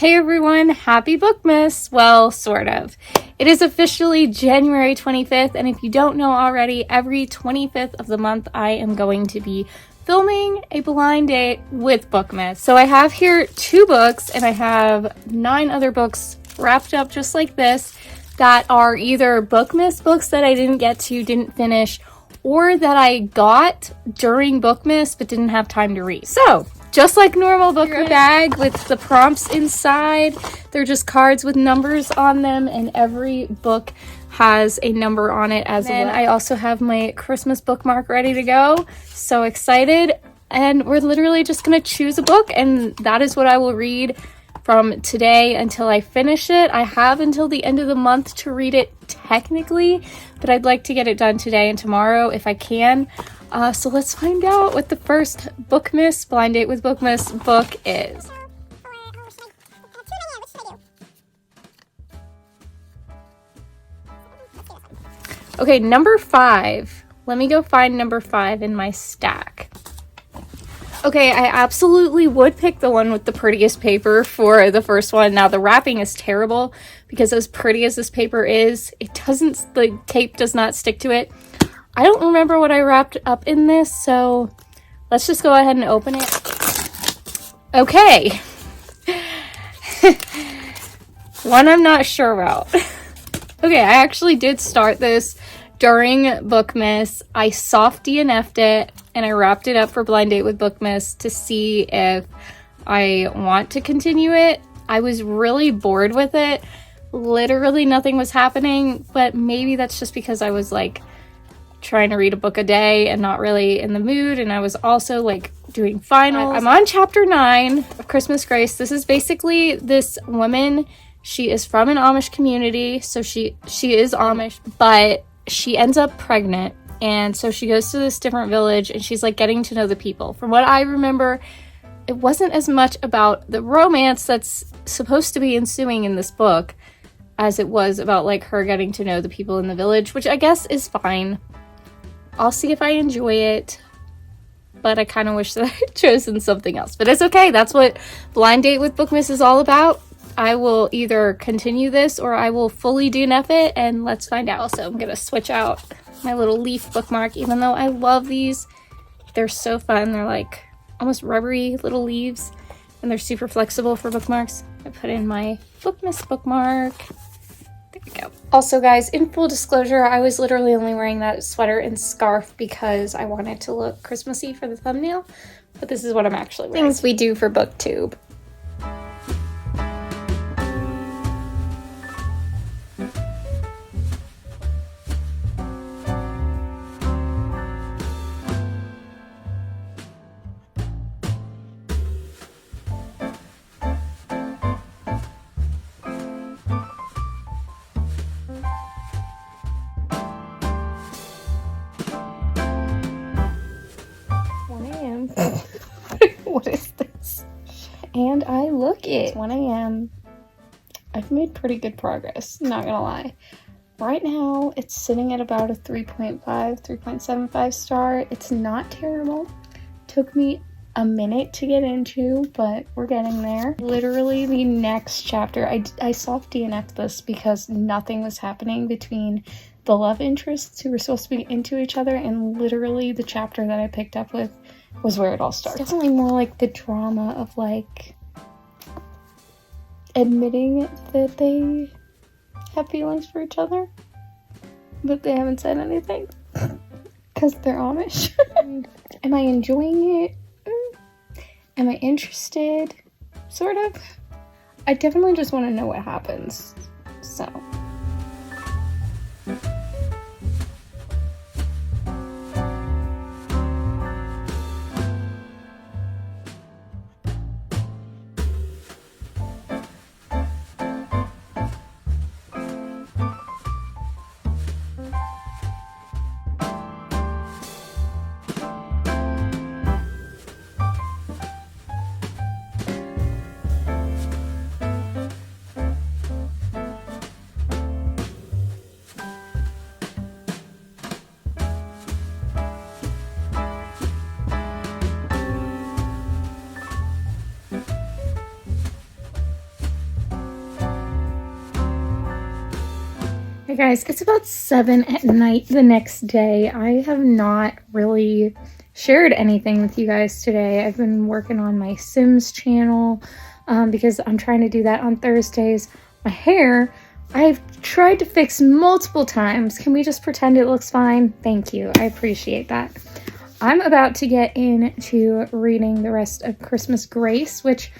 Hey everyone, happy Bookmas! Well, sort of. It is officially January 25th, and if you don't know already, every 25th of the month I am going to be filming a blind date with Bookmas. So I have here 2 books, and I have 9 other books wrapped up just like this that are either Bookmas books that I didn't finish, or that I got during Bookmas but didn't have time to read. So, just like normal Bookmas bag with the prompts inside, they're just cards with numbers on them, and every book has a number on it as well. I also have my Christmas bookmark ready to go. So excited. And we're literally just going to choose a book, and that is what I will read from today until I finish it. I have until the end of the month to read it technically, but I'd like to get it done today and tomorrow if I can. So let's find out what the first Bookmas Blind Date with Bookmas book is. Okay, number 5. Let me go find number 5 in my stack. Okay, I absolutely would pick the one with the prettiest paper for the first one. Now, the wrapping is terrible because as pretty as this paper is, the tape does not stick to it. I don't remember what I wrapped up in this, so let's just go ahead and open it. Okay. One I'm not sure about. Okay, I actually did start this during Bookmas. I soft DNF'd it, and I wrapped it up for Blind Date with Bookmas to see if I want to continue it. I was really bored with it. Literally nothing was happening, but maybe that's just because I was like trying to read a book a day and not really in the mood, and I was also like doing finals. I'm on chapter 9 of Christmas Grace. This is basically this woman. She is from an Amish community, so she is Amish, but she ends up pregnant, and so she goes to this different village, and she's like getting to know the people. From what I remember, it wasn't as much about the romance that's supposed to be ensuing in this book as it was about like her getting to know the people in the village, which I guess is fine. I'll see if I enjoy it, but I kind of wish that I had chosen something else. But it's okay. That's what Blind Date with Bookmas is all about. I will either continue this or I will fully DNF it, and let's find out. Also, I'm going to switch out my little leaf bookmark, even though I love these. They're so fun. They're like almost rubbery little leaves, and they're super flexible for bookmarks. I put in my Bookmas bookmark. There we go. Also, guys, in full disclosure, I was literally only wearing that sweater and scarf because I wanted to look Christmassy for the thumbnail, but this is what I'm actually wearing. Things we do for BookTube. What is this? And I look it. 1 a.m. I've made pretty good progress, not gonna lie. Right now, it's sitting at about a 3.5, 3.75 star. It's not terrible. Took me a minute to get into, but we're getting there. Literally, the next chapter, I soft DNF'd this because nothing was happening between the love interests who were supposed to be into each other, and literally the chapter that I picked up with was where it all starts. It's definitely more like the drama of like admitting that they have feelings for each other, but they haven't said anything because they're Amish. Am I enjoying it? Am I interested? Sort of. I definitely just want to know what happens, so. Hey guys, it's about 7 at night the next day. I have not really shared anything with you guys today. I've been working on my Sims channel because I'm trying to do that on Thursdays. My hair, I've tried to fix multiple times. Can we just pretend it looks fine? Thank you. I appreciate that. I'm about to get into reading the rest of Christmas Grace, which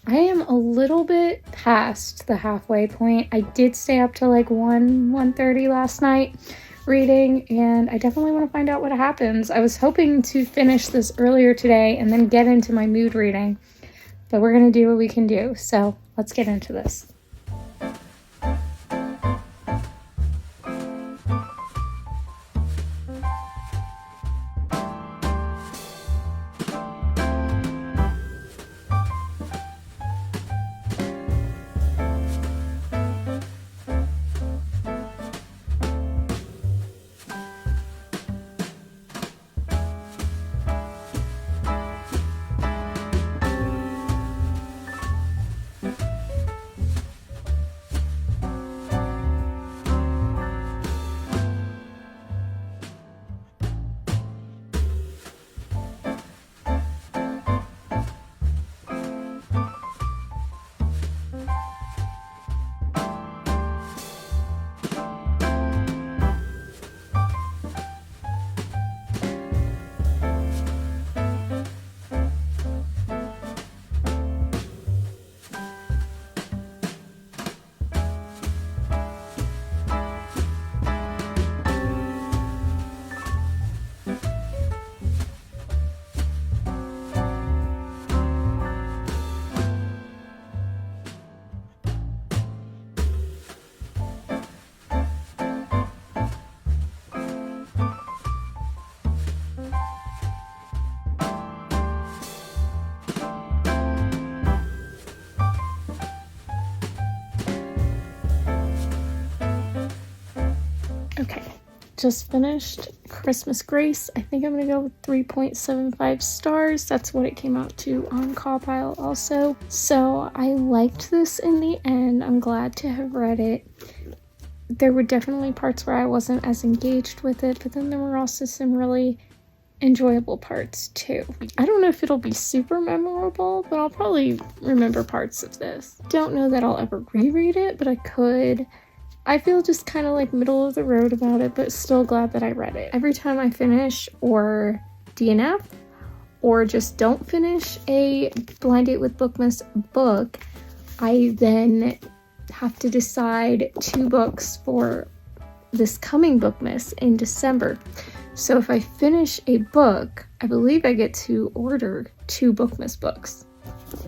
I am a little bit past the halfway point. I did stay up till like 1:30 last night reading, and I definitely want to find out what happens. I was hoping to finish this earlier today and then get into my mood reading, but we're going to do what we can do. So let's get into this. Okay, just finished Christmas Grace. I think I'm gonna go with 3.75 stars. That's what it came out to on Cawpile also. So I liked this in the end. I'm glad to have read it. There were definitely parts where I wasn't as engaged with it, but then there were also some really enjoyable parts too. I don't know if it'll be super memorable, but I'll probably remember parts of this. Don't know that I'll ever reread it, but I could. I feel just kind of like middle of the road about it, but still glad that I read it. Every time I finish or DNF or just don't finish a Blind Date with Bookmas book, I then have to decide 2 books for this coming Bookmas in December. So if I finish a book, I believe I get to order 2 Bookmas books.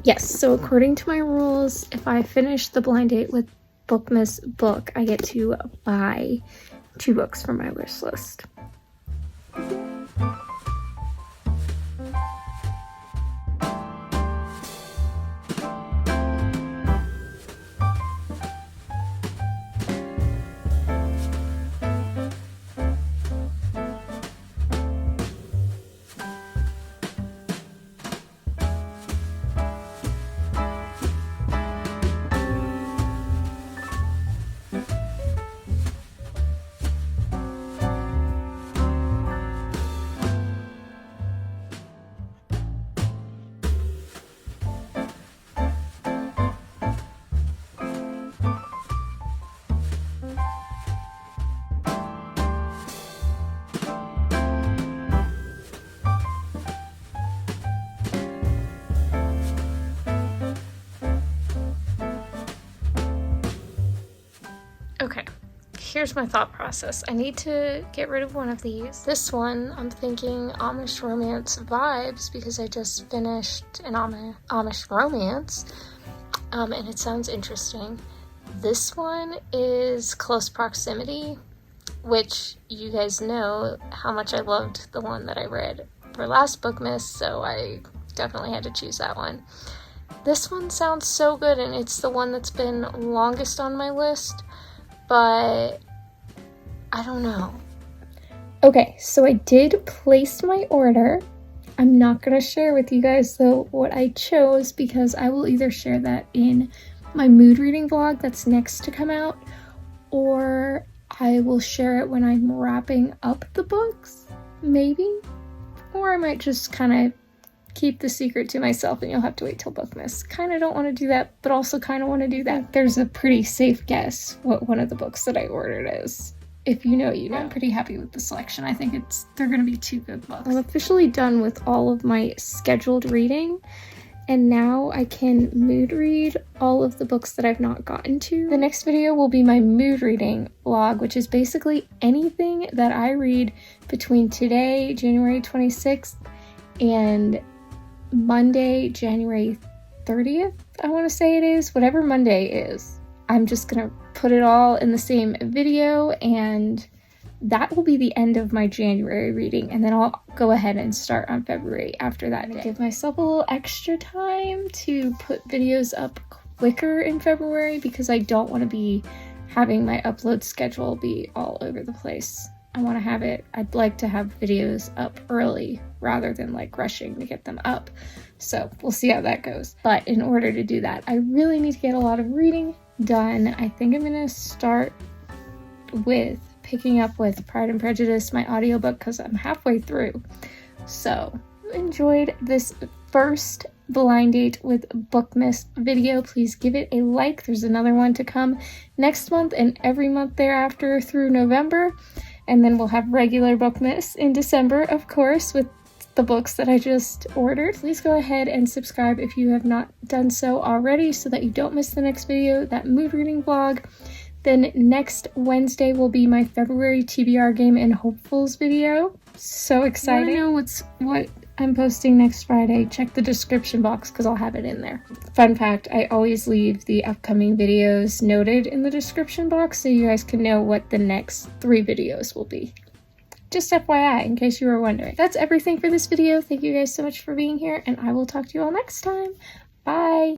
Yes, so according to my rules, if I finish the Blind Date with Bookmas book, I get to buy 2 books from my wish list. Okay, here's my thought process. I need to get rid of one of these. This one, I'm thinking Amish romance vibes because I just finished an Amish romance, and it sounds interesting. This one is Close Proximity, which you guys know how much I loved the one that I read for last Bookmas, so I definitely had to choose that one. This one sounds so good, and it's the one that's been longest on my list, but I don't know. Okay, so I did place my order. I'm not going to share with you guys, though, what I chose, because I will either share that in my mood reading vlog that's next to come out, or I will share it when I'm wrapping up the books, maybe. Or I might just kind of keep the secret to myself and you'll have to wait till BOOKMAS. Kind of don't want to do that, but also kind of want to do that. There's a pretty safe guess what one of the books that I ordered is. If you know, you know. I'm pretty happy with the selection. I think they're gonna be 2 good books. I'm officially done with all of my scheduled reading, and now I can mood read all of the books that I've not gotten to. The next video will be my mood reading vlog, which is basically anything that I read between today, January 26th, and Monday, January 30th, I want to say it is. Whatever Monday is. I'm just gonna put it all in the same video, and that will be the end of my January reading, and then I'll go ahead and start on February after that. Give myself a little extra time to put videos up quicker in February because I don't want to be having my upload schedule be all over the place. I'd like to have videos up early rather than like rushing to get them up. So we'll see how that goes. But in order to do that, I really need to get a lot of reading done. I think I'm gonna start with picking up with Pride and Prejudice, my audiobook, because I'm halfway through. So enjoyed this first blind date with BOOKMAS video. Please give it a like. There's another one to come next month and every month thereafter through November. And then we'll have regular BOOKMAS in December, of course, with the books that I just ordered. Please go ahead and subscribe if you have not done so already so that you don't miss the next video, that mood reading vlog. Then next Wednesday will be my February TBR game and hopefuls video. So exciting. I want to know what I'm posting next Friday. Check the description box because I'll have it in there. Fun fact, I always leave the upcoming videos noted in the description box so you guys can know what the next 3 videos will be. Just FYI, in case you were wondering. That's everything for this video. Thank you guys so much for being here, and I will talk to you all next time. Bye!